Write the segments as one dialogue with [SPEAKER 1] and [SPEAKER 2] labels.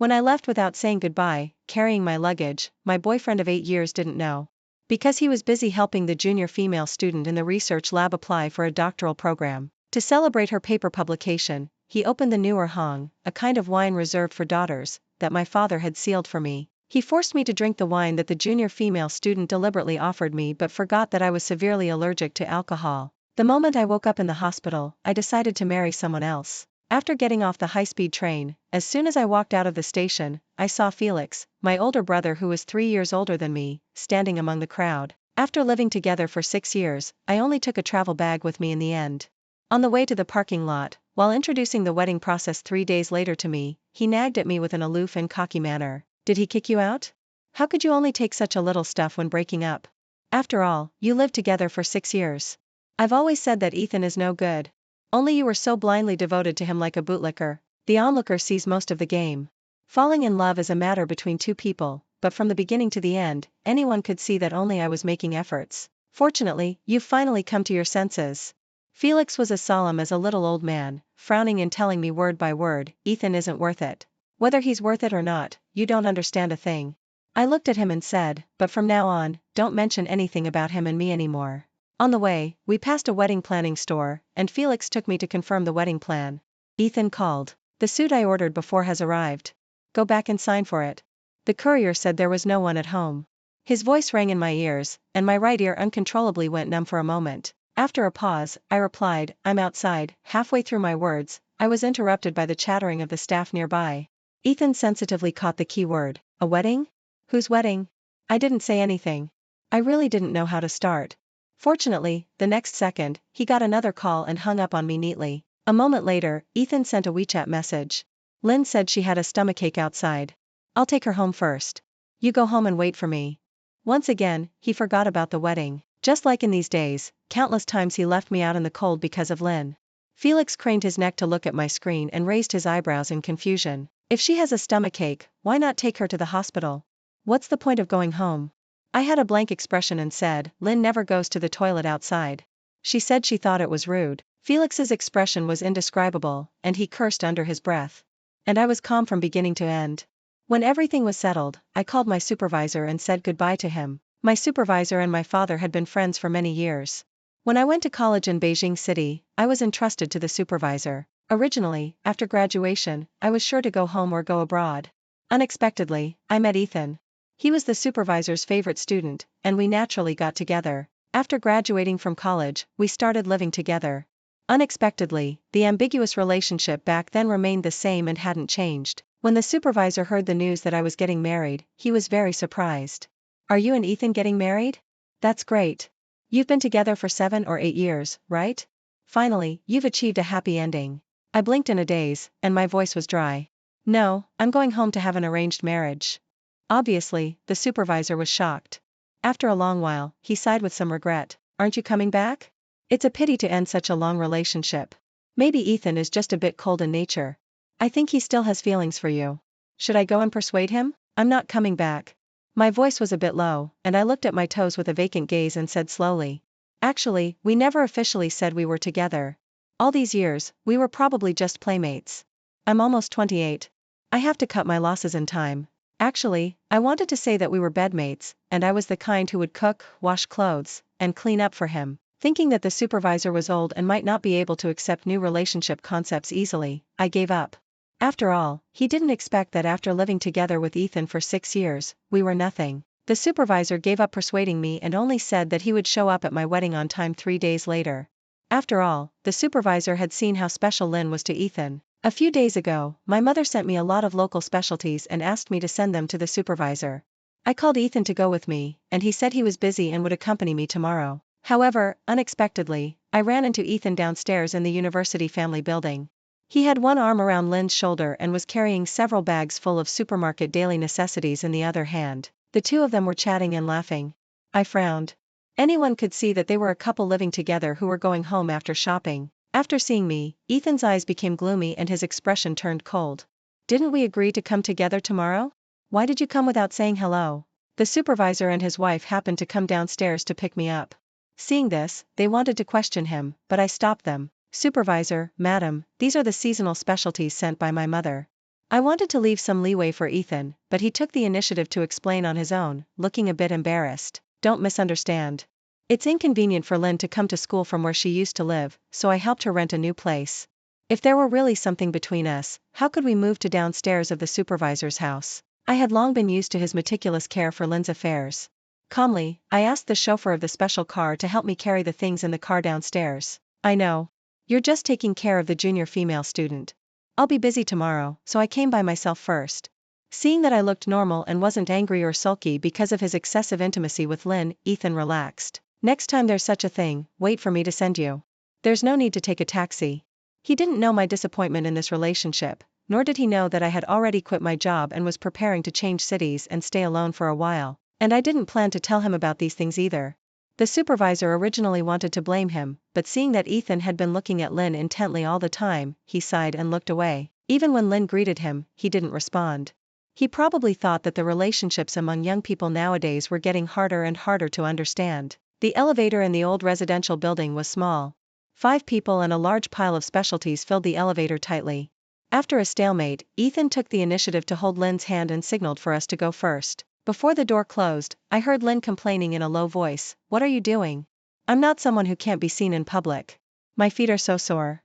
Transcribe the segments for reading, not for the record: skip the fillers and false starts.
[SPEAKER 1] When I left without saying goodbye, carrying my luggage, my boyfriend of 8 years didn't know. Because he was busy helping the junior female student in the research lab apply for a doctoral program. To celebrate her paper publication, he opened the newer Hong, a kind of wine reserved for daughters, that my father had sealed for me. He forced me to drink the wine that the junior female student deliberately offered me but forgot that I was severely allergic to alcohol. The moment I woke up in the hospital, I decided to marry someone else. After getting off the high-speed train, as soon as I walked out of the station, I saw Felix, my older brother who was 3 years older than me, standing among the crowd. After living together for 6 years, I only took a travel bag with me in the end. On the way to the parking lot, while introducing the wedding process 3 days later to me, he nagged at me with an aloof and cocky manner. Did he kick you out? How could you only take such a little stuff when breaking up? After all, you lived together for 6 years. I've always said that Ethan is no good. Only you were so blindly devoted to him like a bootlicker. The onlooker sees most of the game. Falling in love is a matter between two people, but from the beginning to the end, anyone could see that only I was making efforts. Fortunately, you've finally come to your senses. Felix was as solemn as a little old man, frowning and telling me word by word, Ethan isn't worth it. Whether he's worth it or not, you don't understand a thing. I looked at him and said, but from now on, don't mention anything about him and me anymore. On the way, we passed a wedding planning store, and Felix took me to confirm the wedding plan. Ethan called. The suit I ordered before has arrived. Go back and sign for it. The courier said there was no one at home. His voice rang in my ears, and my right ear uncontrollably went numb for a moment. After a pause, I replied, I'm outside. Halfway through my words, I was interrupted by the chattering of the staff nearby. Ethan sensitively caught the key word. A wedding? Whose wedding? I didn't say anything. I really didn't know how to start. Fortunately, the next second, he got another call and hung up on me neatly. A moment later, Ethan sent a WeChat message. Lynn said she had a stomachache outside. I'll take her home first. You go home and wait for me. Once again, he forgot about the wedding. Just like in these days, countless times he left me out in the cold because of Lynn. Felix craned his neck to look at my screen and raised his eyebrows in confusion. If she has a stomachache, why not take her to the hospital? What's the point of going home? I had a blank expression and said, Lynn never goes to the toilet outside. She said she thought it was rude. Felix's expression was indescribable, and he cursed under his breath. And I was calm from beginning to end. When everything was settled, I called my supervisor and said goodbye to him. My supervisor and my father had been friends for many years. When I went to college in Beijing City, I was entrusted to the supervisor. Originally, after graduation, I was sure to go home or go abroad. Unexpectedly, I met Ethan. He was the supervisor's favorite student, and we naturally got together. After graduating from college, we started living together. Unexpectedly, the ambiguous relationship back then remained the same and hadn't changed. When the supervisor heard the news that I was getting married, he was very surprised. Are you and Ethan getting married? That's great. You've been together for 7 or 8 years, right? Finally, you've achieved a happy ending. I blinked in a daze, and my voice was dry. No, I'm going home to have an arranged marriage. Obviously, the supervisor was shocked. After a long while, he sighed with some regret. Aren't you coming back? It's a pity to end such a long relationship. Maybe Ethan is just a bit cold in nature. I think he still has feelings for you. Should I go and persuade him? I'm not coming back. My voice was a bit low, and I looked at my toes with a vacant gaze and said slowly. Actually, we never officially said we were together. All these years, we were probably just playmates. I'm almost 28. I have to cut my losses in time. Actually, I wanted to say that we were bedmates, and I was the kind who would cook, wash clothes, and clean up for him. Thinking that the supervisor was old and might not be able to accept new relationship concepts easily, I gave up. After all, he didn't expect that after living together with Ethan for 6 years, we were nothing. The supervisor gave up persuading me and only said that he would show up at my wedding on time 3 days later. After all, the supervisor had seen how special Lynn was to Ethan. A few days ago, my mother sent me a lot of local specialties and asked me to send them to the supervisor. I called Ethan to go with me, and he said he was busy and would accompany me tomorrow. However, unexpectedly, I ran into Ethan downstairs in the university family building. He had one arm around Lynn's shoulder and was carrying several bags full of supermarket daily necessities in the other hand. The two of them were chatting and laughing. I frowned. Anyone could see that they were a couple living together who were going home after shopping. After seeing me, Ethan's eyes became gloomy and his expression turned cold. Didn't we agree to come together tomorrow? Why did you come without saying hello? The supervisor and his wife happened to come downstairs to pick me up. Seeing this, they wanted to question him, but I stopped them. Supervisor, madam, these are the seasonal specialties sent by my mother. I wanted to leave some leeway for Ethan, but he took the initiative to explain on his own, looking a bit embarrassed. Don't misunderstand. It's inconvenient for Lynn to come to school from where she used to live, so I helped her rent a new place. If there were really something between us, how could we move to downstairs of the supervisor's house? I had long been used to his meticulous care for Lynn's affairs. Calmly, I asked the chauffeur of the special car to help me carry the things in the car downstairs. I know. You're just taking care of the junior female student. I'll be busy tomorrow, so I came by myself first. Seeing that I looked normal and wasn't angry or sulky because of his excessive intimacy with Lynn, Ethan relaxed. Next time there's such a thing, wait for me to send you. There's no need to take a taxi. He didn't know my disappointment in this relationship, nor did he know that I had already quit my job and was preparing to change cities and stay alone for a while, and I didn't plan to tell him about these things either. The supervisor originally wanted to blame him, but seeing that Ethan had been looking at Lynn intently all the time, he sighed and looked away. Even when Lynn greeted him, he didn't respond. He probably thought that the relationships among young people nowadays were getting harder and harder to understand. The elevator in the old residential building was small. 5 people and a large pile of specialties filled the elevator tightly. After a stalemate, Ethan took the initiative to hold Lynn's hand and signaled for us to go first. Before the door closed, I heard Lynn complaining in a low voice, "What are you doing? I'm not someone who can't be seen in public. My feet are so sore."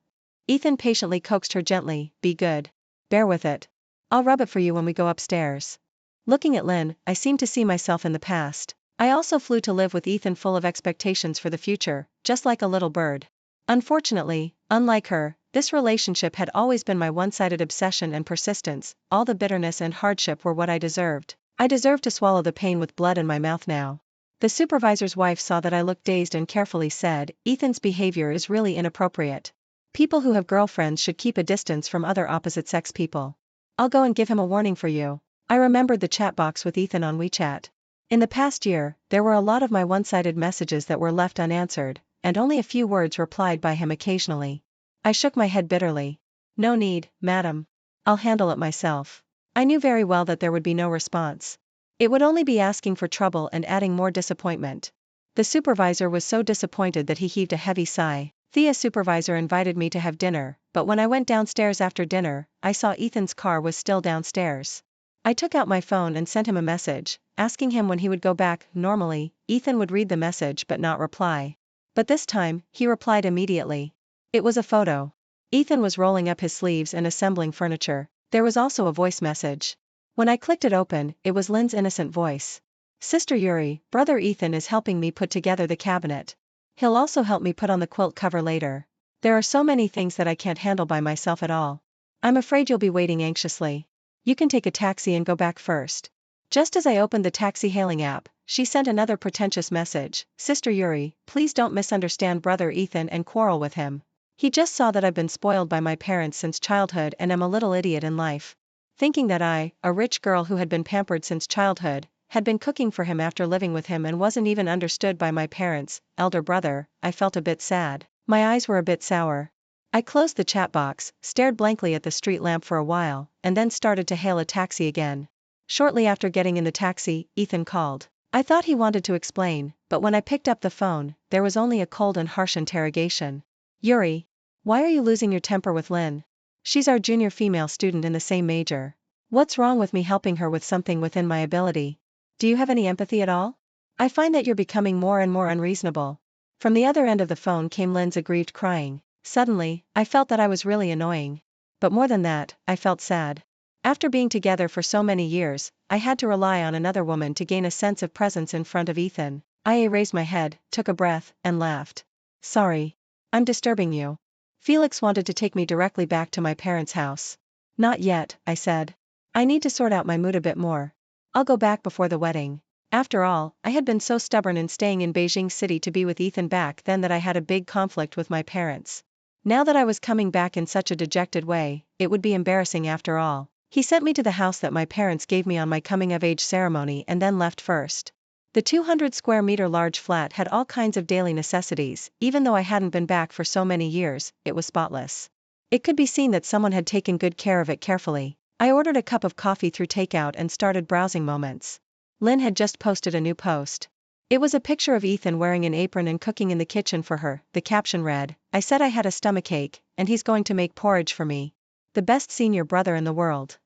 [SPEAKER 1] Ethan patiently coaxed her gently, "Be good. Bear with it. I'll rub it for you when we go upstairs." Looking at Lynn, I seemed to see myself in the past. I also flew to live with Ethan full of expectations for the future, just like a little bird. Unfortunately, unlike her, this relationship had always been my one-sided obsession and persistence. All the bitterness and hardship were what I deserved. I deserved to swallow the pain with blood in my mouth now. The supervisor's wife saw that I looked dazed and carefully said, "Ethan's behavior is really inappropriate. People who have girlfriends should keep a distance from other opposite-sex people. I'll go and give him a warning for you." I remembered the chat box with Ethan on WeChat. In the past year, there were a lot of my one-sided messages that were left unanswered, and only a few words replied by him occasionally. I shook my head bitterly. "No need, madam. I'll handle it myself." I knew very well that there would be no response. It would only be asking for trouble and adding more disappointment. The supervisor was so disappointed that he heaved a heavy sigh. The supervisor invited me to have dinner, but when I went downstairs after dinner, I saw Ethan's car was still downstairs. I took out my phone and sent him a message, asking him when he would go back. Normally, Ethan would read the message but not reply. But this time, he replied immediately. It was a photo. Ethan was rolling up his sleeves and assembling furniture. There was also a voice message. When I clicked it open, it was Lynn's innocent voice. "Sister Yuri, brother Ethan is helping me put together the cabinet. He'll also help me put on the quilt cover later. There are so many things that I can't handle by myself at all. I'm afraid you'll be waiting anxiously. You can take a taxi and go back first." Just as I opened the taxi hailing app, she sent another pretentious message. "Sister Yuri, please don't misunderstand brother Ethan and quarrel with him. He just saw that I've been spoiled by my parents since childhood and am a little idiot in life. Thinking that I, a rich girl who had been pampered since childhood, had been cooking for him after living with him and wasn't even understood by my parents, elder brother, I felt a bit sad. My eyes were a bit sour. I closed the chat box, stared blankly at the street lamp for a while, and then started to hail a taxi again. Shortly after getting in the taxi, Ethan called. I thought he wanted to explain, but when I picked up the phone, there was only a cold and harsh interrogation. "Yuri, why are you losing your temper with Lynn? She's our junior female student in the same major. What's wrong with me helping her with something within my ability? Do you have any empathy at all? I find that you're becoming more and more unreasonable." From the other end of the phone came Lynn's aggrieved crying. Suddenly, I felt that I was really annoying. But more than that, I felt sad. After being together for so many years, I had to rely on another woman to gain a sense of presence in front of Ethan. I raised my head, took a breath, and laughed. "Sorry. I'm disturbing you. Felix wanted to take me directly back to my parents' house." "Not yet," I said. "I need to sort out my mood a bit more. I'll go back before the wedding." After all, I had been so stubborn in staying in Beijing City to be with Ethan back then that I had a big conflict with my parents. Now that I was coming back in such a dejected way, it would be embarrassing after all. He sent me to the house that my parents gave me on my coming-of-age ceremony and then left first. The 200 square meter large flat had all kinds of daily necessities. Even though I hadn't been back for so many years, it was spotless. It could be seen that someone had taken good care of it carefully. I ordered a cup of coffee through takeout and started browsing moments. Lynn had just posted a new post. It was a picture of Ethan wearing an apron and cooking in the kitchen for her. The caption read, "I said I had a stomachache, and he's going to make porridge for me. The best senior brother in the world."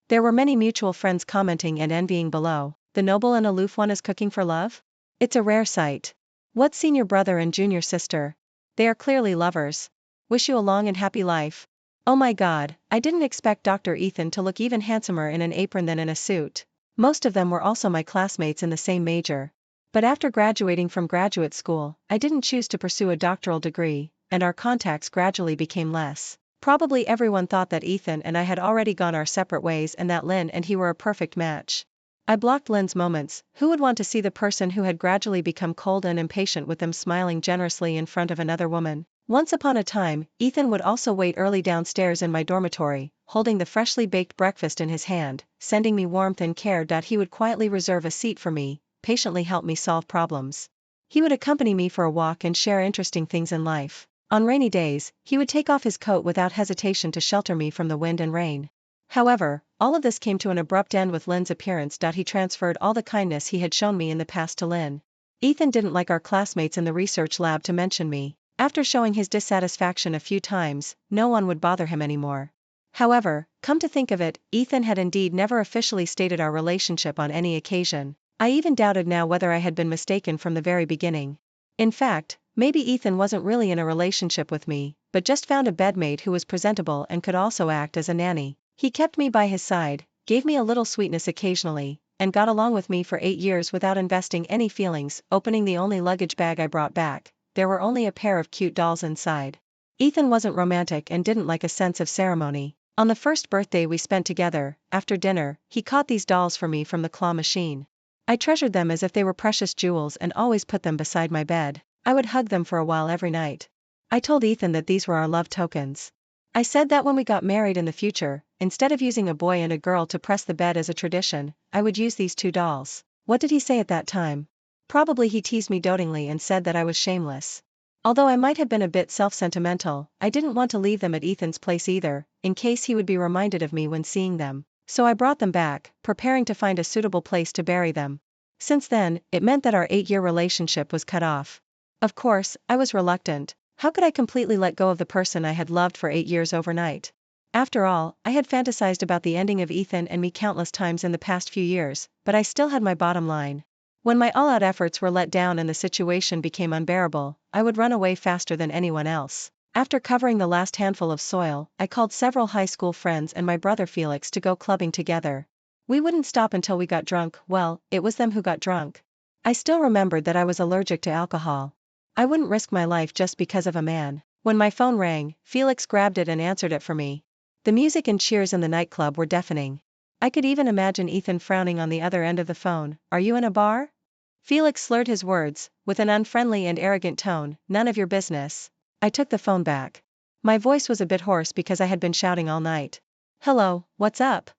[SPEAKER 1] There were many mutual friends commenting and envying below. The noble and aloof one is cooking for love? It's a rare sight. What senior brother and junior sister? They are clearly lovers. Wish you a long and happy life. Oh my god, I didn't expect Dr. Ethan to look even handsomer in an apron than in a suit. Most of them were also my classmates in the same major. But after graduating from graduate school, I didn't choose to pursue a doctoral degree, and our contacts gradually became less. Probably everyone thought that Ethan and I had already gone our separate ways and that Lynn and he were a perfect match. I blocked Lynn's moments. Who would want to see the person who had gradually become cold and impatient with them smiling generously in front of another woman? Once upon a time, Ethan would also wait early downstairs in my dormitory, holding the freshly baked breakfast in his hand, sending me warmth and care. He would quietly reserve a seat for me, patiently help me solve problems. He would accompany me for a walk and share interesting things in life. On rainy days, he would take off his coat without hesitation to shelter me from the wind and rain. However, all of this came to an abrupt end with Lynn's appearance. He transferred all the kindness he had shown me in the past to Lynn. Ethan didn't like our classmates in the research lab to mention me. After showing his dissatisfaction a few times, no one would bother him anymore. However, come to think of it, Ethan had indeed never officially stated our relationship on any occasion. I even doubted now whether I had been mistaken from the very beginning. In fact, maybe Ethan wasn't really in a relationship with me, but just found a bedmate who was presentable and could also act as a nanny. He kept me by his side, gave me a little sweetness occasionally, and got along with me for 8 years without investing any feelings. Opening the only luggage bag I brought back, there were only a pair of cute dolls inside. Ethan wasn't romantic and didn't like a sense of ceremony. On the first birthday we spent together, after dinner, he caught these dolls for me from the claw machine. I treasured them as if they were precious jewels and always put them beside my bed. I would hug them for a while every night. I told Ethan that these were our love tokens. I said that when we got married in the future, instead of using a boy and a girl to press the bed as a tradition, I would use these 2 dolls. What did he say at that time? Probably he teased me dotingly and said that I was shameless. Although I might have been a bit self-sentimental, I didn't want to leave them at Ethan's place either, in case he would be reminded of me when seeing them. So I brought them back, preparing to find a suitable place to bury them. Since then, it meant that our 8-year relationship was cut off. Of course, I was reluctant. How could I completely let go of the person I had loved for 8 years overnight? After all, I had fantasized about the ending of Ethan and me countless times in the past few years, but I still had my bottom line. When my all-out efforts were let down and the situation became unbearable, I would run away faster than anyone else. After covering the last handful of soil, I called several high school friends and my brother Felix to go clubbing together. We wouldn't stop until we got drunk. Well, it was them who got drunk. I still remembered that I was allergic to alcohol. I wouldn't risk my life just because of a man. When my phone rang, Felix grabbed it and answered it for me. The music and cheers in the nightclub were deafening. I could even imagine Ethan frowning on the other end of the phone. "Are you in a bar?" Felix slurred his words, with an unfriendly and arrogant tone. "None of your business." I took the phone back. My voice was a bit hoarse because I had been shouting all night. "Hello, what's up?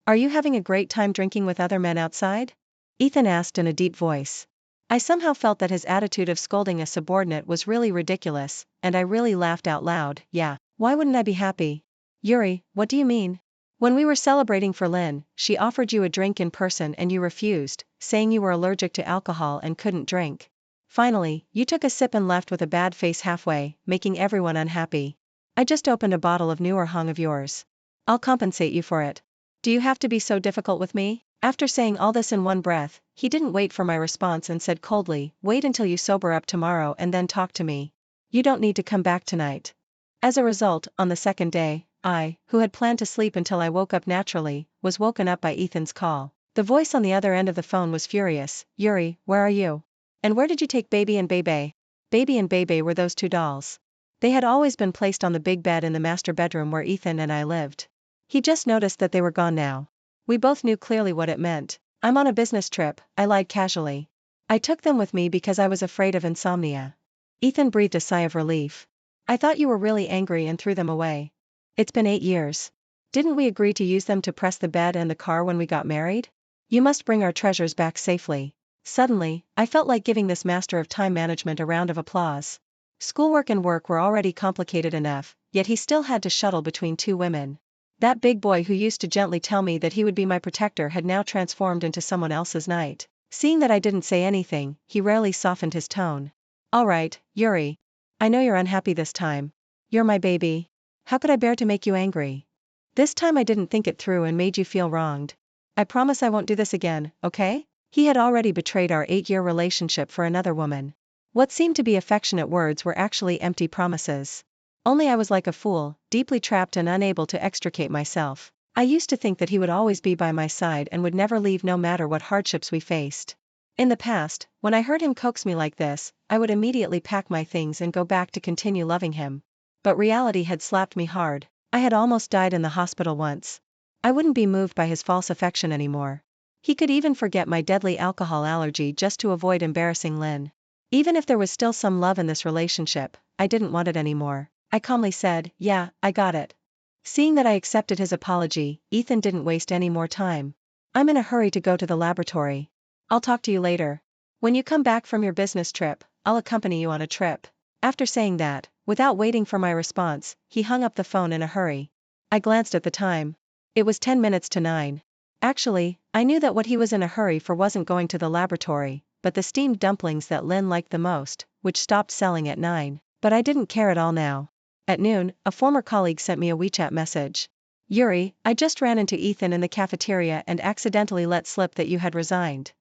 [SPEAKER 1] Are you having a great time drinking with other men outside?" Ethan asked in a deep voice. I somehow felt that his attitude of scolding a subordinate was really ridiculous, and I really laughed out loud. "Yeah, why wouldn't I be happy?" "Yuri, what do you mean? When we were celebrating for Lynn, she offered you a drink in person and you refused, saying you were allergic to alcohol and couldn't drink. Finally, you took a sip and left with a bad face halfway, making everyone unhappy. I just opened a bottle of newer hong of yours. I'll compensate you for it. Do you have to be so difficult with me?" After saying all this in one breath, he didn't wait for my response and said coldly, "Wait until you sober up tomorrow and then talk to me. You don't need to come back tonight." As a result, on the second day, I, who had planned to sleep until I woke up naturally, was woken up by Ethan's call. The voice on the other end of the phone was furious. "Yuri, where are you? And where did you take Baby and Bebe?" Baby and Bebe were those 2 dolls. They had always been placed on the big bed in the master bedroom where Ethan and I lived. He just noticed that they were gone now. We both knew clearly what it meant. "I'm on a business trip," I lied casually. "I took them with me because I was afraid of insomnia." Ethan breathed a sigh of relief. "I thought you were really angry and threw them away. It's been 8 years. Didn't we agree to use them to press the bed and the car when we got married? You must bring our treasures back safely." Suddenly, I felt like giving this master of time management a round of applause. Schoolwork and work were already complicated enough, yet he still had to shuttle between 2 women. That big boy who used to gently tell me that he would be my protector had now transformed into someone else's knight. Seeing that I didn't say anything, he rarely softened his tone. "All right, Yuri. I know you're unhappy this time. You're my baby. How could I bear to make you angry?" This time I didn't think it through and made you feel wronged. I promise I won't do this again, okay? He had already betrayed our 8-year relationship for another woman. What seemed to be affectionate words were actually empty promises. Only I was like a fool, deeply trapped and unable to extricate myself. I used to think that he would always be by my side and would never leave no matter what hardships we faced. In the past, when I heard him coax me like this, I would immediately pack my things and go back to continue loving him. But reality had slapped me hard. I had almost died in the hospital once. I wouldn't be moved by his false affection anymore. He could even forget my deadly alcohol allergy just to avoid embarrassing Lynn. Even if there was still some love in this relationship, I didn't want it anymore. I calmly said, "Yeah, I got it." Seeing that I accepted his apology, Ethan didn't waste any more time. "I'm in a hurry to go to the laboratory. I'll talk to you later. When you come back from your business trip, I'll accompany you on a trip." After saying that, without waiting for my response, he hung up the phone in a hurry. I glanced at the time. It was 10 minutes to 9. Actually, I knew that what he was in a hurry for wasn't going to the laboratory, but the steamed dumplings that Lynn liked the most, which stopped selling at 9. But I didn't care at all now. At noon, a former colleague sent me a WeChat message. "Yuri, I just ran into Ethan in the cafeteria and accidentally let slip that you had resigned."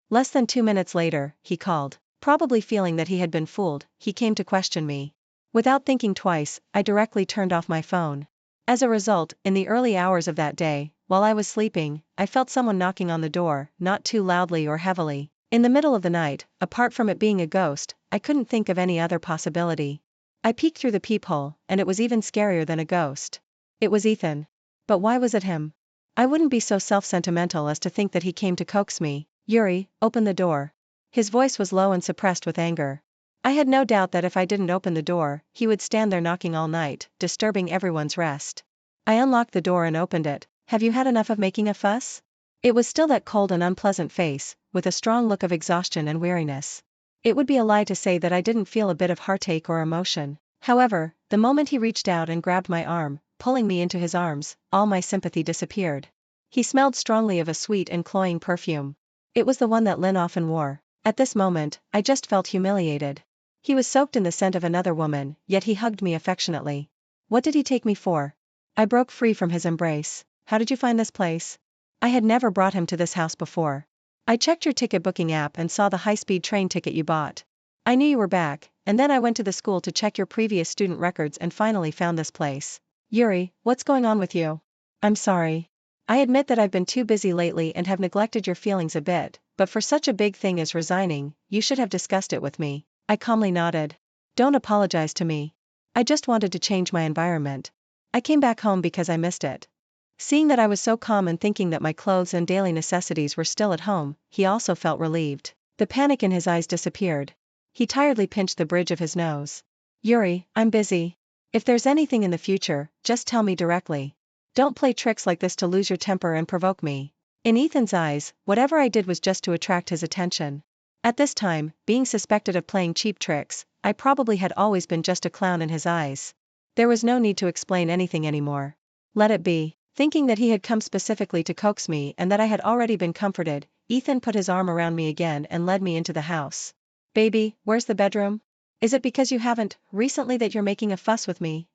[SPEAKER 1] Less than 2 minutes later, he called. Probably feeling that he had been fooled, he came to question me. Without thinking twice, I directly turned off my phone. As a result, in the early hours of that day, while I was sleeping, I felt someone knocking on the door, not too loudly or heavily. In the middle of the night, apart from it being a ghost, I couldn't think of any other possibility. I peeked through the peephole, and it was even scarier than a ghost. It was Ethan. But why was it him? I wouldn't be so self-sentimental as to think that he came to coax me. "Yuri, open the door." His voice was low and suppressed with anger. I had no doubt that if I didn't open the door, he would stand there knocking all night, disturbing everyone's rest. I unlocked the door and opened it. "Have you had enough of making a fuss?" It was still that cold and unpleasant face, with a strong look of exhaustion and weariness. It would be a lie to say that I didn't feel a bit of heartache or emotion. However, the moment he reached out and grabbed my arm, pulling me into his arms, all my sympathy disappeared. He smelled strongly of a sweet and cloying perfume. It was the one that Lynn often wore. At this moment, I just felt humiliated. He was soaked in the scent of another woman, yet he hugged me affectionately. What did he take me for? I broke free from his embrace. "How did you find this place?" I had never brought him to this house before. "I checked your ticket booking app and saw the high-speed train ticket you bought. I knew you were back, and then I went to the school to check your previous student records and finally found this place." "Yuri, what's going on with you?" "I'm sorry. I admit that I've been too busy lately and have neglected your feelings a bit, but for such a big thing as resigning, you should have discussed it with me." I calmly nodded. "Don't apologize to me. I just wanted to change my environment. I came back home because I missed it." Seeing that I was so calm and thinking that my clothes and daily necessities were still at home, he also felt relieved. The panic in his eyes disappeared. He tiredly pinched the bridge of his nose. "Yuri, I'm busy. If there's anything in the future, just tell me directly. Don't play tricks like this to lose your temper and provoke me." In Ethan's eyes, whatever I did was just to attract his attention. At this time, being suspected of playing cheap tricks, I probably had always been just a clown in his eyes. There was no need to explain anything anymore. Let it be. Thinking that he had come specifically to coax me and that I had already been comforted, Ethan put his arm around me again and led me into the house. "Baby, where's the bedroom? Is it because you haven't, recently, that you're making a fuss with me,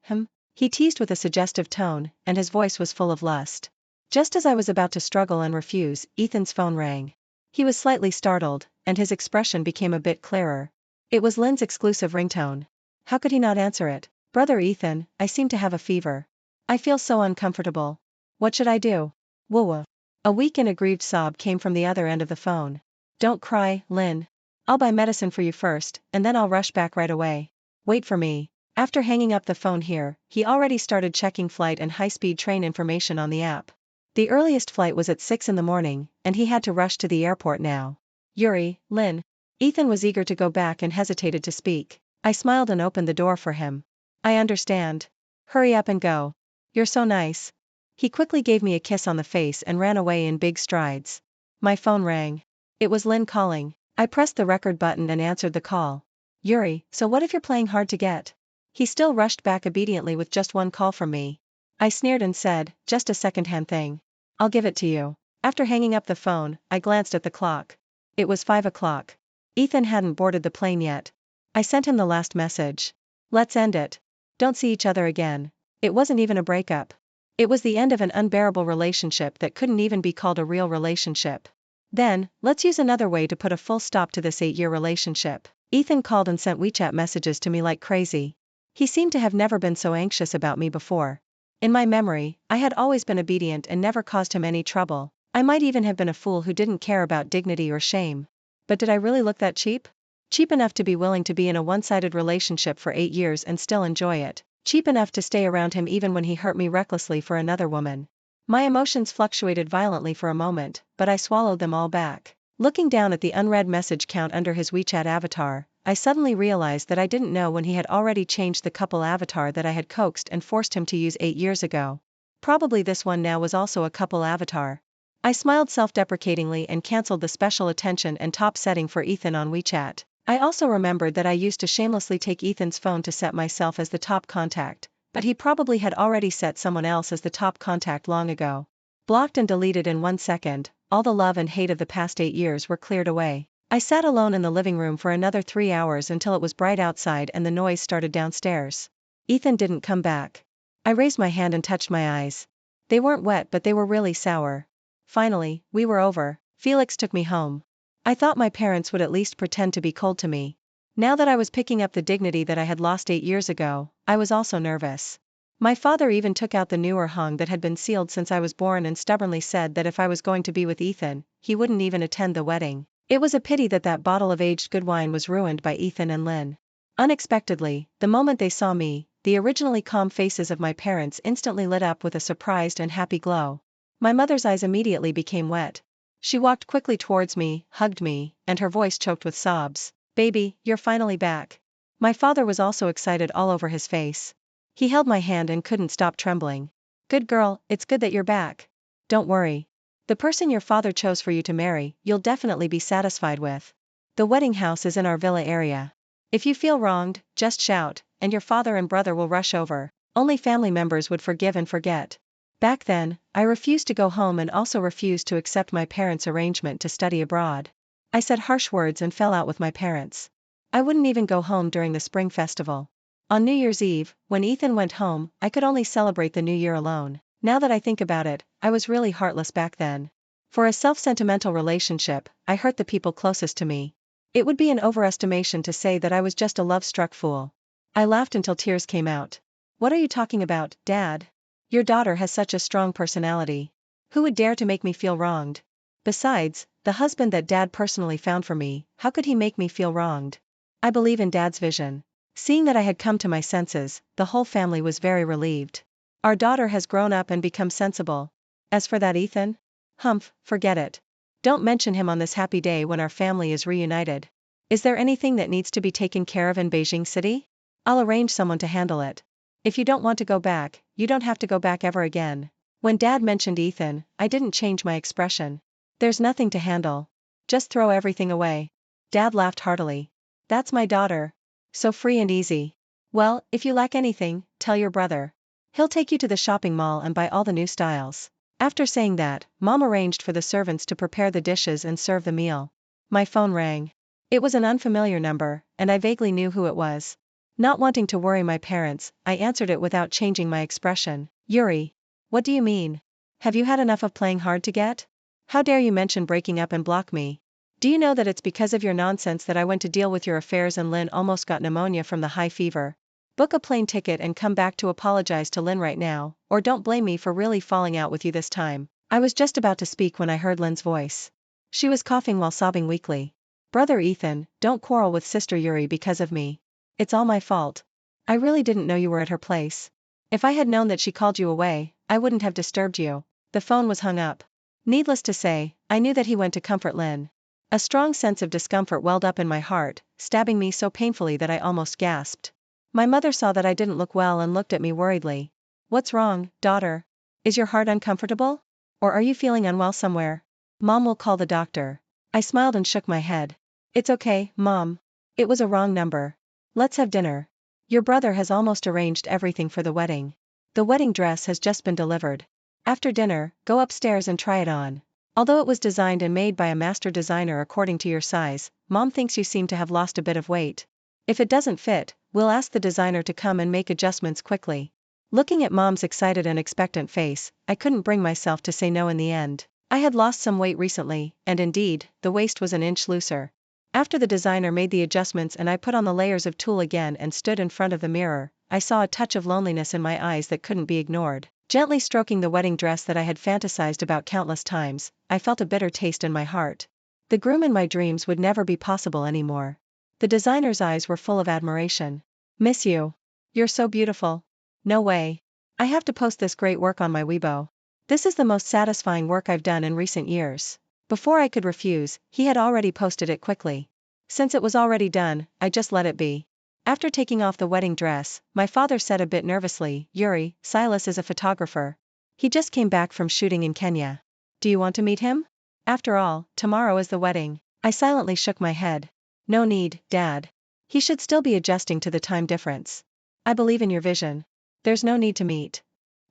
[SPEAKER 1] He teased with a suggestive tone, and his voice was full of lust. Just as I was about to struggle and refuse, Ethan's phone rang. He was slightly startled, and his expression became a bit clearer. It was Lynn's exclusive ringtone. How could he not answer it? "Brother Ethan, I seem to have a fever. I feel so uncomfortable. What should I do?" Whoa. A weak and aggrieved sob came from the other end of the phone. "Don't cry, Lynn. I'll buy medicine for you first, and then I'll rush back right away. Wait for me." After hanging up the phone here, he already started checking flight and high-speed train information on the app. The earliest flight was at 6 in the morning, and he had to rush to the airport now. "Yuri, Lynn." Ethan was eager to go back and hesitated to speak. I smiled and opened the door for him. "I understand. Hurry up and go. You're so nice." He quickly gave me a kiss on the face and ran away in big strides. My phone rang. It was Lynn calling. I pressed the record button and answered the call. "Yuri, so what if you're playing hard to get?" He still rushed back obediently with just one call from me. I sneered and said, "Just a second-hand thing. I'll give it to you." After hanging up the phone, I glanced at the clock. It was 5 o'clock. Ethan hadn't boarded the plane yet. I sent him the last message. "Let's end it. Don't see each other again." It wasn't even a breakup. It was the end of an unbearable relationship that couldn't even be called a real relationship. Then, let's use another way to put a full stop to this 8-year relationship. Ethan called and sent WeChat messages to me like crazy. He seemed to have never been so anxious about me before. In my memory, I had always been obedient and never caused him any trouble. I might even have been a fool who didn't care about dignity or shame. But did I really look that cheap? Cheap enough to be willing to be in a one-sided relationship for 8 years and still enjoy it. Cheap enough to stay around him even when he hurt me recklessly for another woman. My emotions fluctuated violently for a moment, but I swallowed them all back. Looking down at the unread message count under his WeChat avatar, I suddenly realized that I didn't know when he had already changed the couple avatar that I had coaxed and forced him to use 8 years ago. Probably this one now was also a couple avatar. I smiled self-deprecatingly and canceled the special attention and top setting for Ethan on WeChat. I also remembered that I used to shamelessly take Ethan's phone to set myself as the top contact, but he probably had already set someone else as the top contact long ago. Blocked and deleted in 1 second, all the love and hate of the past 8 years were cleared away. I sat alone in the living room for another 3 hours until it was bright outside and the noise started downstairs. Ethan didn't come back. I raised my hand and touched my eyes. They weren't wet but they were really sour. Finally, we were over. Felix took me home. I thought my parents would at least pretend to be cold to me. Now that I was picking up the dignity that I had lost 8 years ago, I was also nervous. My father even took out the newer hung that had been sealed since I was born and stubbornly said that if I was going to be with Ethan, he wouldn't even attend the wedding. It was a pity that that bottle of aged good wine was ruined by Ethan and Lynn. Unexpectedly, the moment they saw me, the originally calm faces of my parents instantly lit up with a surprised and happy glow. My mother's eyes immediately became wet. She walked quickly towards me, hugged me, and her voice choked with sobs. "Baby, you're finally back." My father was also excited all over his face. He held my hand and couldn't stop trembling. "Good girl, it's good that you're back. Don't worry. The person your father chose for you to marry, you'll definitely be satisfied with. The wedding house is in our villa area. If you feel wronged, just shout, and your father and brother will rush over. Only family members would forgive and forget." Back then, I refused to go home and also refused to accept my parents' arrangement to study abroad. I said harsh words and fell out with my parents. I wouldn't even go home during the spring festival. On New Year's Eve, when Ethan went home, I could only celebrate the new year alone. Now that I think about it, I was really heartless back then. For a self-sentimental relationship, I hurt the people closest to me. It would be an overestimation to say that I was just a love-struck fool. I laughed until tears came out. "What are you talking about, Dad? Your daughter has such a strong personality. Who would dare to make me feel wronged? Besides, the husband that Dad personally found for me, how could he make me feel wronged?" I believe in Dad's vision. Seeing that I had come to my senses, the whole family was very relieved. "Our daughter has grown up and become sensible. As for that Ethan? Humph, forget it. Don't mention him on this happy day when our family is reunited. Is there anything that needs to be taken care of in Beijing City? I'll arrange someone to handle it. If you don't want to go back, you don't have to go back ever again." When Dad mentioned Ethan, I didn't change my expression. "There's nothing to handle. Just throw everything away." Dad laughed heartily. "That's my daughter. So free and easy. Well, if you lack anything, tell your brother. He'll take you to the shopping mall and buy all the new styles." After saying that, Mom arranged for the servants to prepare the dishes and serve the meal. My phone rang. It was an unfamiliar number, and I vaguely knew who it was. Not wanting to worry my parents, I answered it without changing my expression. "Yuri. What do you mean? Have you had enough of playing hard to get? How dare you mention breaking up and block me? Do you know that it's because of your nonsense that I went to deal with your affairs and Lynn almost got pneumonia from the high fever? Book a plane ticket and come back to apologize to Lynn right now, or don't blame me for really falling out with you this time." I was just about to speak when I heard Lynn's voice. She was coughing while sobbing weakly. "Brother Ethan, don't quarrel with Sister Yuri because of me. It's all my fault. I really didn't know you were at her place. If I had known that she called you away, I wouldn't have disturbed you." The phone was hung up. Needless to say, I knew that he went to comfort Lynn. A strong sense of discomfort welled up in my heart, stabbing me so painfully that I almost gasped. My mother saw that I didn't look well and looked at me worriedly. "What's wrong, daughter? Is your heart uncomfortable? Or are you feeling unwell somewhere? Mom will call the doctor." I smiled and shook my head. "It's okay, Mom. It was a wrong number. Let's have dinner. Your brother has almost arranged everything for the wedding. The wedding dress has just been delivered. After dinner, go upstairs and try it on. Although it was designed and made by a master designer according to your size, Mom thinks you seem to have lost a bit of weight. If it doesn't fit, we'll ask the designer to come and make adjustments quickly." Looking at Mom's excited and expectant face, I couldn't bring myself to say no in the end. I had lost some weight recently, and indeed, the waist was an inch looser. After the designer made the adjustments and I put on the layers of tulle again and stood in front of the mirror, I saw a touch of loneliness in my eyes that couldn't be ignored. Gently stroking the wedding dress that I had fantasized about countless times, I felt a bitter taste in my heart. The groom in my dreams would never be possible anymore. The designer's eyes were full of admiration. "Miss you. You're so beautiful." "No way. I have to post this great work on my Weibo. This is the most satisfying work I've done in recent years." Before I could refuse, he had already posted it quickly. Since it was already done, I just let it be. After taking off the wedding dress, my father said a bit nervously, "Yuri, Silas is a photographer. He just came back from shooting in Kenya. Do you want to meet him? After all, tomorrow is the wedding." I silently shook my head. "No need, Dad. He should still be adjusting to the time difference. I believe in your vision. There's no need to meet."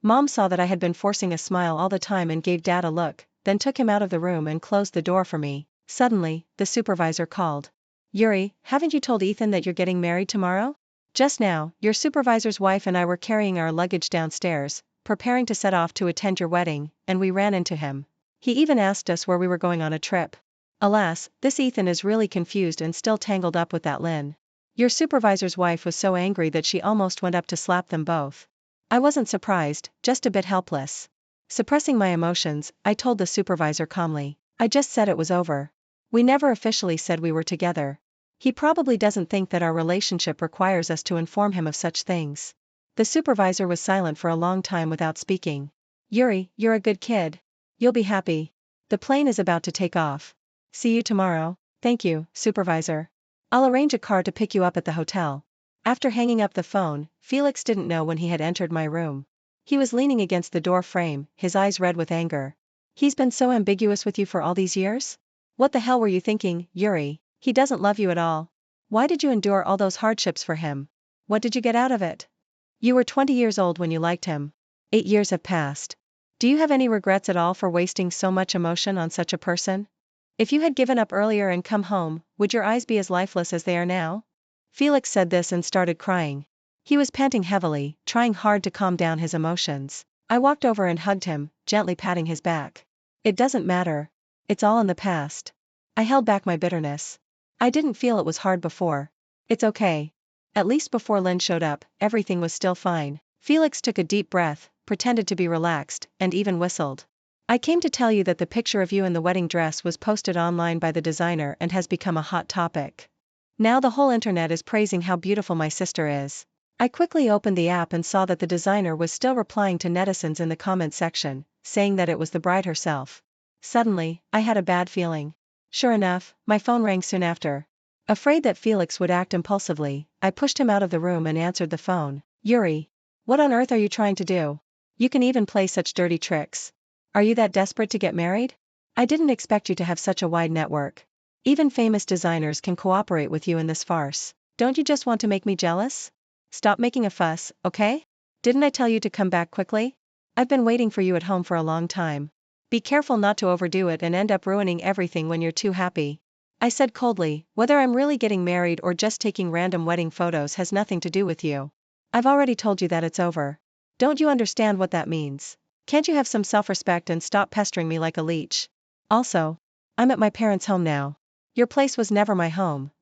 [SPEAKER 1] Mom saw that I had been forcing a smile all the time and gave Dad a look, then took him out of the room and closed the door for me. Suddenly, the supervisor called. "Yuri, haven't you told Ethan that you're getting married tomorrow? Just now, your supervisor's wife and I were carrying our luggage downstairs, preparing to set off to attend your wedding, and we ran into him. He even asked us where we were going on a trip." Alas, this Ethan is really confused and still tangled up with that Lynn. Your supervisor's wife was so angry that she almost went up to slap them both. I wasn't surprised, just a bit helpless. Suppressing my emotions, I told the supervisor calmly, "I just said it was over. We never officially said we were together. He probably doesn't think that our relationship requires us to inform him of such things." The supervisor was silent for a long time without speaking. "Yuri, you're a good kid. You'll be happy. The plane is about to take off. See you tomorrow." "Thank you, supervisor. I'll arrange a car to pick you up at the hotel." After hanging up the phone, Felix didn't know when he had entered my room. He was leaning against the door frame, his eyes red with anger. "He's been so ambiguous with you for all these years? What the hell were you thinking, Yuri? He doesn't love you at all. Why did you endure all those hardships for him? What did you get out of it? You were 20 years old when you liked him. 8 years have passed. Do you have any regrets at all for wasting so much emotion on such a person? If you had given up earlier and come home, would your eyes be as lifeless as they are now?" Felix said this and started crying. He was panting heavily, trying hard to calm down his emotions. I walked over and hugged him, gently patting his back. "It doesn't matter. It's all in the past." I held back my bitterness. "I didn't feel it was hard before. It's okay. At least before Lynn showed up, everything was still fine." Felix took a deep breath, pretended to be relaxed, and even whistled. "I came to tell you that the picture of you in the wedding dress was posted online by the designer and has become a hot topic. Now the whole internet is praising how beautiful my sister is." I quickly opened the app and saw that the designer was still replying to netizens in the comment section, saying that it was the bride herself. Suddenly, I had a bad feeling. Sure enough, my phone rang soon after. Afraid that Felix would act impulsively, I pushed him out of the room and answered the phone. "Yuri. What on earth are you trying to do? You can even play such dirty tricks. Are you that desperate to get married? I didn't expect you to have such a wide network. Even famous designers can cooperate with you in this farce. Don't you just want to make me jealous? Stop making a fuss, okay? Didn't I tell you to come back quickly? I've been waiting for you at home for a long time. Be careful not to overdo it and end up ruining everything when you're too happy." I said coldly, "Whether I'm really getting married or just taking random wedding photos has nothing to do with you. I've already told you that it's over. Don't you understand what that means? Can't you have some self-respect and stop pestering me like a leech? Also, I'm at my parents' home now. Your place was never my home."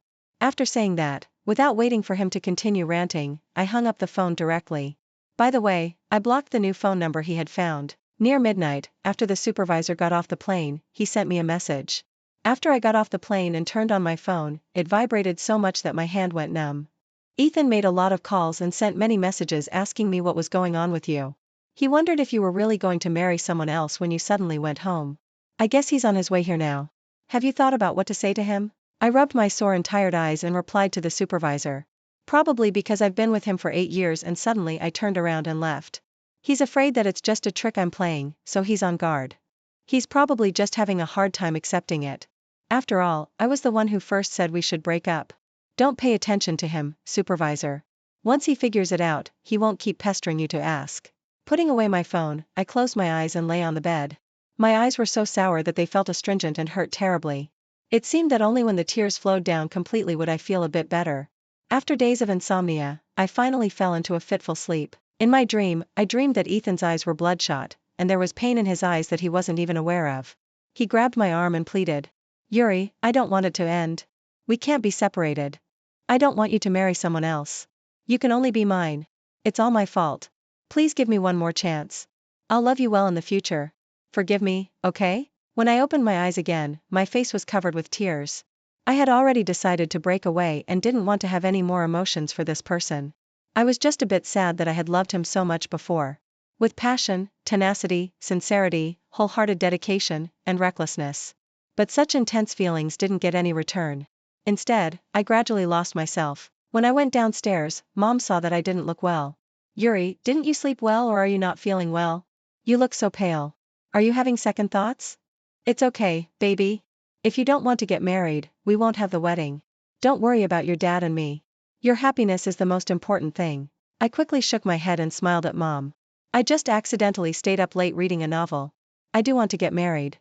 [SPEAKER 1] After saying that, without waiting for him to continue ranting, I hung up the phone directly. By the way, I blocked the new phone number he had found. Near midnight, after the supervisor got off the plane, he sent me a message. After I got off the plane and turned on my phone, it vibrated so much that my hand went numb. "Ethan made a lot of calls and sent many messages asking me what was going on with you. He wondered if you were really going to marry someone else when you suddenly went home. I guess he's on his way here now. Have you thought about what to say to him?" I rubbed my sore and tired eyes and replied to the supervisor. "Probably because I've been with him for 8 years and suddenly I turned around and left. He's afraid that it's just a trick I'm playing, so he's on guard. He's probably just having a hard time accepting it. After all, I was the one who first said we should break up. Don't pay attention to him, supervisor. Once he figures it out, he won't keep pestering you to ask." Putting away my phone, I closed my eyes and lay on the bed. My eyes were so sour that they felt astringent and hurt terribly. It seemed that only when the tears flowed down completely would I feel a bit better. After days of insomnia, I finally fell into a fitful sleep. In my dream, I dreamed that Ethan's eyes were bloodshot, and there was pain in his eyes that he wasn't even aware of. He grabbed my arm and pleaded. Yuri, I don't want it to end. We can't be separated. I don't want you to marry someone else. You can only be mine. It's all my fault. Please give me one more chance. I'll love you well in the future. Forgive me, okay? When I opened my eyes again, my face was covered with tears. I had already decided to break away and didn't want to have any more emotions for this person. I was just a bit sad that I had loved him so much before. With passion, tenacity, sincerity, wholehearted dedication, and recklessness. But such intense feelings didn't get any return. Instead, I gradually lost myself. When I went downstairs, Mom saw that I didn't look well. Yuri, didn't you sleep well or are you not feeling well? You look so pale. Are you having second thoughts? It's okay, baby. If you don't want to get married, we won't have the wedding. Don't worry about your dad and me. Your happiness is the most important thing. I quickly shook my head and smiled at Mom. I just accidentally stayed up late reading a novel. I do want to get married.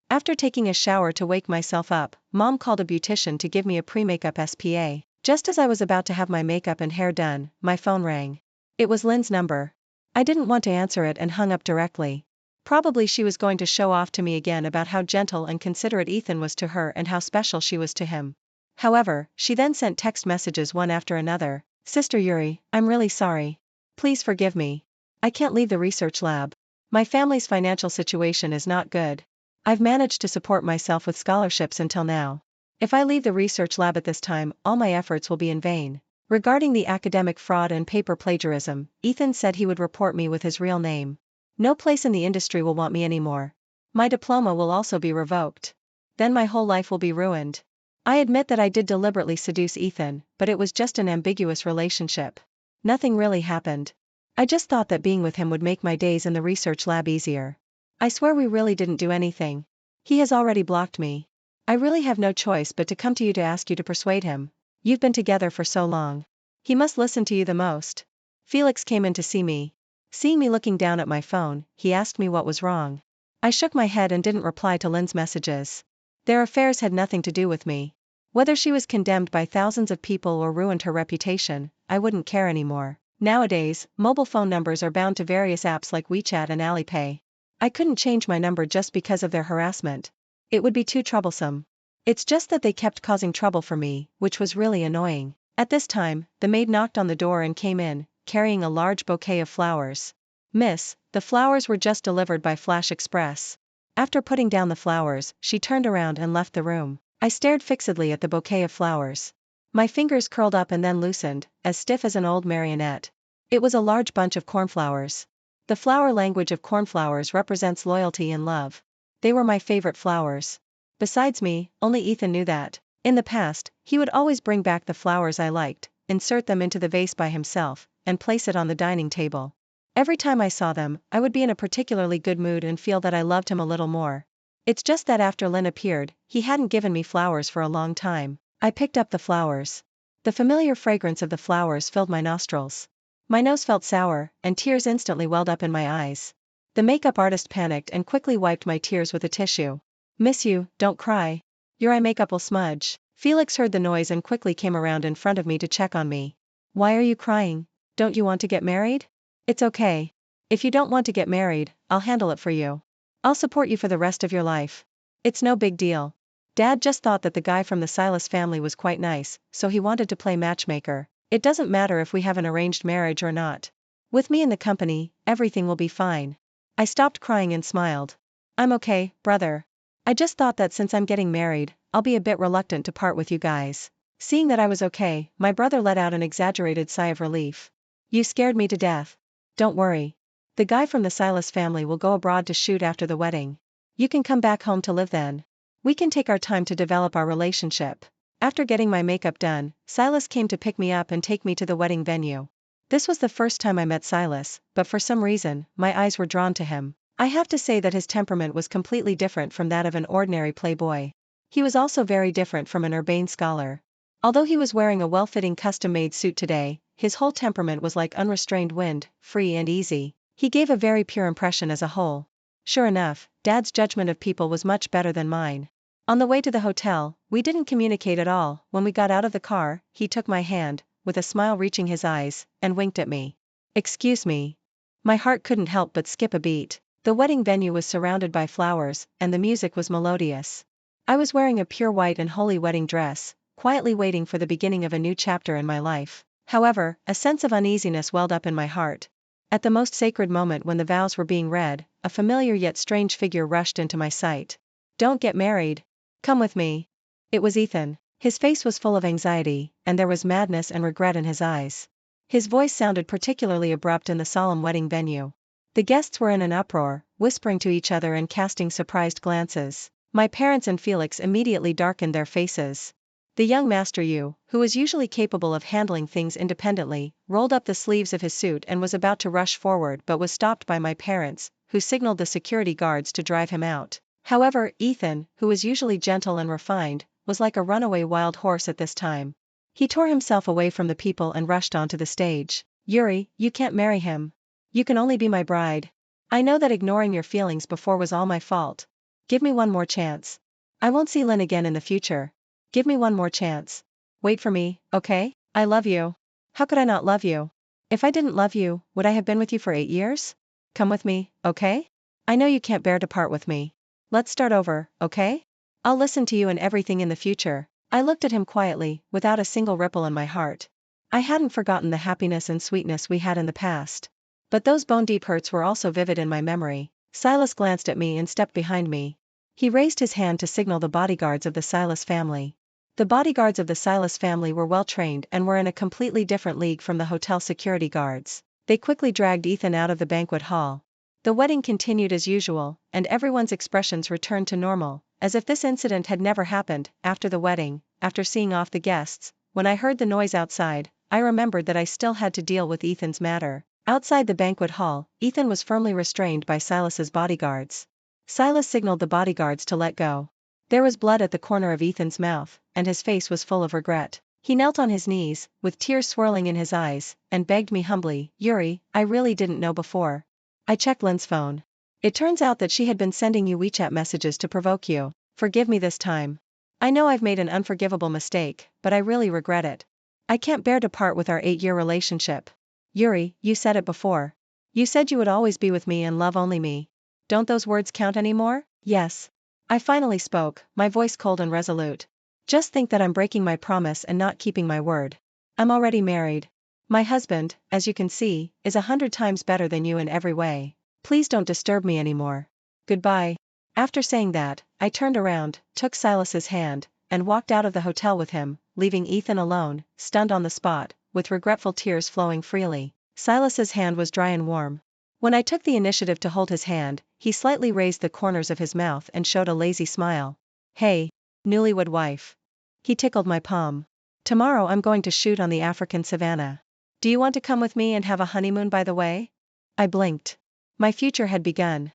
[SPEAKER 1] After taking a shower to wake myself up, Mom called a beautician to give me a pre-makeup SPA. Just as I was about to have my makeup and hair done, my phone rang. It was Lynn's number. I didn't want to answer it and hung up directly. Probably she was going to show off to me again about how gentle and considerate Ethan was to her and how special she was to him. However, she then sent text messages one after another. Sister Yuri, I'm really sorry. Please forgive me. I can't leave the research lab. My family's financial situation is not good. I've managed to support myself with scholarships until now. If I leave the research lab at this time, all my efforts will be in vain. Regarding the academic fraud and paper plagiarism, Ethan said he would report me with his real name. No place in the industry will want me anymore. My diploma will also be revoked. Then my whole life will be ruined. I admit that I did deliberately seduce Ethan, but it was just an ambiguous relationship. Nothing really happened. I just thought that being with him would make my days in the research lab easier. I swear we really didn't do anything. He has already blocked me. I really have no choice but to come to you to ask you to persuade him. You've been together for so long. He must listen to you the most. Felix came in to see me. Seeing me looking down at my phone, he asked me what was wrong. I shook my head and didn't reply to Lynn's messages. Their affairs had nothing to do with me. Whether she was condemned by thousands of people or ruined her reputation, I wouldn't care anymore. Nowadays, mobile phone numbers are bound to various apps like WeChat and Alipay. I couldn't change my number just because of their harassment. It would be too troublesome. It's just that they kept causing trouble for me, which was really annoying. At this time, the maid knocked on the door and came in, carrying a large bouquet of flowers. Miss, the flowers were just delivered by Flash Express. After putting down the flowers, she turned around and left the room. I stared fixedly at the bouquet of flowers. My fingers curled up and then loosened, as stiff as an old marionette. It was a large bunch of cornflowers. The flower language of cornflowers represents loyalty and love. They were my favorite flowers. Besides me, only Ethan knew that. In the past, he would always bring back the flowers I liked, insert them into the vase by himself, and place it on the dining table. Every time I saw them, I would be in a particularly good mood and feel that I loved him a little more. It's just that after Lynn appeared, he hadn't given me flowers for a long time. I picked up the flowers. The familiar fragrance of the flowers filled my nostrils. My nose felt sour, and tears instantly welled up in my eyes. The makeup artist panicked and quickly wiped my tears with a tissue. Miss you, don't cry. Your eye makeup will smudge. Felix heard the noise and quickly came around in front of me to check on me. Why are you crying? Don't you want to get married? It's okay. If you don't want to get married, I'll handle it for you. I'll support you for the rest of your life. It's no big deal. Dad just thought that the guy from the Silas family was quite nice, so he wanted to play matchmaker. It doesn't matter if we have an arranged marriage or not. With me in the company, everything will be fine. I stopped crying and smiled. I'm okay, brother. I just thought that since I'm getting married, I'll be a bit reluctant to part with you guys. Seeing that I was okay, my brother let out an exaggerated sigh of relief. You scared me to death. Don't worry. The guy from the Silas family will go abroad to shoot after the wedding. You can come back home to live then. We can take our time to develop our relationship. After getting my makeup done, Silas came to pick me up and take me to the wedding venue. This was the first time I met Silas, but for some reason, my eyes were drawn to him. I have to say that his temperament was completely different from that of an ordinary playboy. He was also very different from an urbane scholar. Although he was wearing a well-fitting custom-made suit today, his whole temperament was like unrestrained wind, free and easy. He gave a very pure impression as a whole. Sure enough, Dad's judgment of people was much better than mine. On the way to the hotel, we didn't communicate at all. When we got out of the car, he took my hand, with a smile reaching his eyes, and winked at me. Excuse me. My heart couldn't help but skip a beat. The wedding venue was surrounded by flowers, and the music was melodious. I was wearing a pure white and holy wedding dress, quietly waiting for the beginning of a new chapter in my life. However, a sense of uneasiness welled up in my heart. At the most sacred moment when the vows were being read, a familiar yet strange figure rushed into my sight. Don't get married. Come with me. It was Ethan. His face was full of anxiety, and there was madness and regret in his eyes. His voice sounded particularly abrupt in the solemn wedding venue. The guests were in an uproar, whispering to each other and casting surprised glances. My parents and Felix immediately darkened their faces. The young Master Yu, who was usually capable of handling things independently, rolled up the sleeves of his suit and was about to rush forward but was stopped by my parents, who signaled the security guards to drive him out. However, Ethan, who was usually gentle and refined, was like a runaway wild horse at this time. He tore himself away from the people and rushed onto the stage. Yuri, you can't marry him. You can only be my bride. I know that ignoring your feelings before was all my fault. Give me one more chance. I won't see Lynn again in the future. Give me one more chance. Wait for me, okay? I love you. How could I not love you? If I didn't love you, would I have been with you for 8 years? Come with me, okay? I know you can't bear to part with me. Let's start over, okay? I'll listen to you in everything in the future. I looked at him quietly, without a single ripple in my heart. I hadn't forgotten the happiness and sweetness we had in the past. But those bone-deep hurts were also vivid in my memory. Silas glanced at me and stepped behind me. He raised his hand to signal the bodyguards of the Silas family. The bodyguards of the Silas family were well trained and were in a completely different league from the hotel security guards. They quickly dragged Ethan out of the banquet hall. The wedding continued as usual, and everyone's expressions returned to normal, as if this incident had never happened. After the wedding, after seeing off the guests, when I heard the noise outside, I remembered that I still had to deal with Ethan's matter. Outside the banquet hall, Ethan was firmly restrained by Silas's bodyguards. Silas signaled the bodyguards to let go. There was blood at the corner of Ethan's mouth, and his face was full of regret. He knelt on his knees, with tears swirling in his eyes, and begged me humbly, Yuri, I really didn't know before. I checked Lynn's phone. It turns out that she had been sending you WeChat messages to provoke you. Forgive me this time. I know I've made an unforgivable mistake, but I really regret it. I can't bear to part with our 8-year relationship. Yuri, you said it before. You said you would always be with me and love only me. Don't those words count anymore? Yes. I finally spoke, my voice cold and resolute. Just think that I'm breaking my promise and not keeping my word. I'm already married. My husband, as you can see, is 100 times better than you in every way. Please don't disturb me anymore. Goodbye. After saying that, I turned around, took Silas's hand, and walked out of the hotel with him, leaving Ethan alone, stunned on the spot, with regretful tears flowing freely. Silas's hand was dry and warm. When I took the initiative to hold his hand, he slightly raised the corners of his mouth and showed a lazy smile. Hey, newlywed wife. He tickled my palm. Tomorrow I'm going to shoot on the African savannah. Do you want to come with me and have a honeymoon by the way? I blinked. My future had begun.